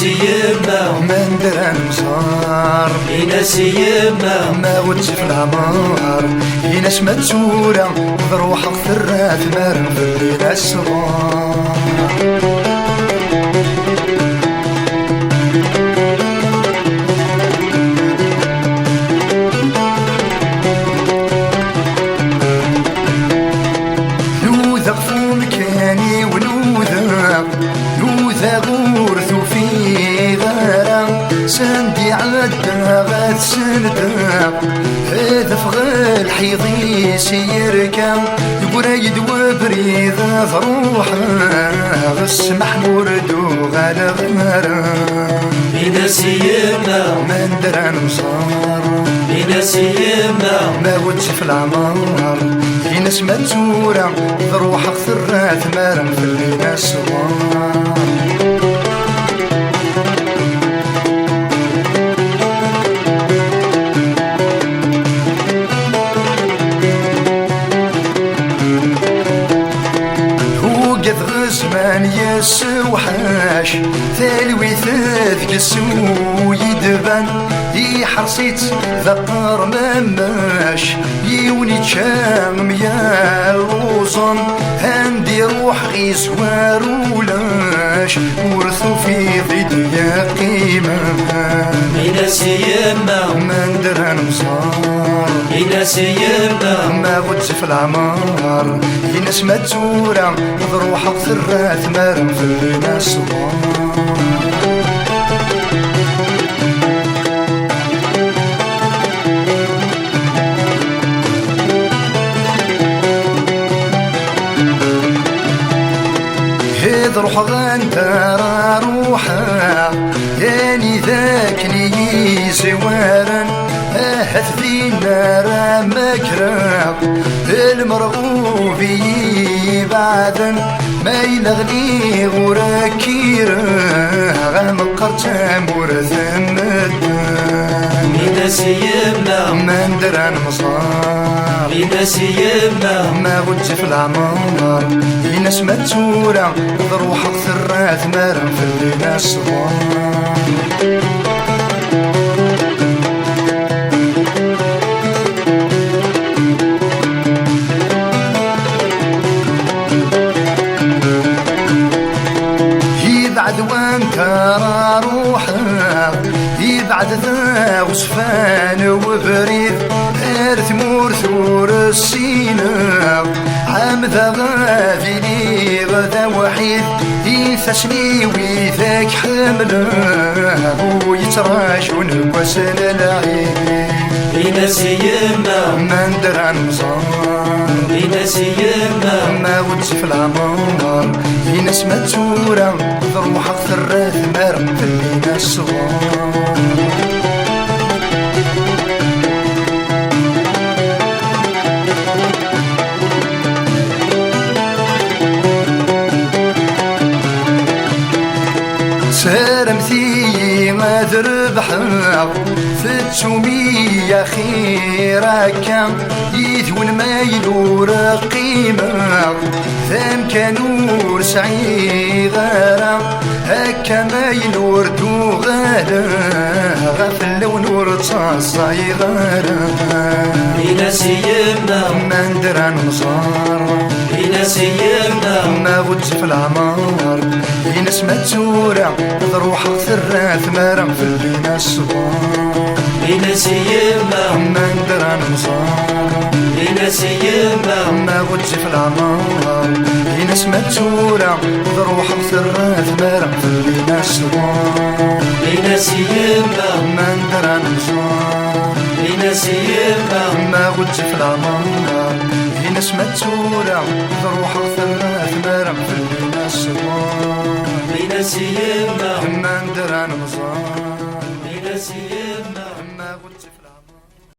يما ما ندران مصار يناس يما ما ودت في العمار يناس ما تسورة بروحك ثرات مارن في الليل الصغار نوذق فو مكاني ونوذق غورث في غارة سندي عدا غاد سندق هذا فغى الحيضي سيركا يقريد وبريد ضروحه غسمح نوردو غالا غمارا يناس يما ما ندران مصار يناس يما ما ودش في العمار يناس ما تزورا ضروحك ثرات مارا في الليل الصغار غزمان يسوحاش ثالوي ثاث قسو يدبان يحرصيت ذقر مماش يوني تشام يا الوصن هندي روح غيس وارولاش ورثو في ضد يا قيمة يناس يما ما ندران مصار يناس يما ما غدت في العمار يناس ما تزورا بروحك ثرات مارن في الليل الصغار هذ روح غندار روحا ياني ذاك لي زوارا هات ذي النار مكرا المرغوب بعدا ما يلغني غراكيرا غمقرت مرثمد يناس يما ما ندران مصار يناس يما ما غدت في العمار يناس ما تزورا ضروحك ثرات مارن في الليل الصغار يبعد وانت روحك يبعد ذا وصفان وبريد ارث مرثور السينا عام ذا غافلي غدا وحيد يثسني ويثاك حمله ويتراشون وسن العيد يناس يما ما ندران مصار يناس يما ما ودت في العمار يناس ما تزورا ضروحك ثرات مارن في الليل الصغار سارمتي ما ذربحك فتشومي خيرك يثون ما يدور قيمك ثم كانور سعي غارة هكا ما ينور دو غارة غفل ونور تصاصي غارة يناس يما ما ندران مصار يناس يما ما غدت في العمار يناس ما تزورا ضروحك ثرات مارن في الليل الصغار يناس يما ما ندران مصار يناس يما ما غدت في العمار يناس ما تزورا ضروحك ثرات مارن في الليل الصغار يناس يما ما ندران مصار يناس يما ما غدت في العمار يناس ما تزورا ضروحك ثرات مارن في الليل الصغار يناس يما ما ندران مصار يناس يما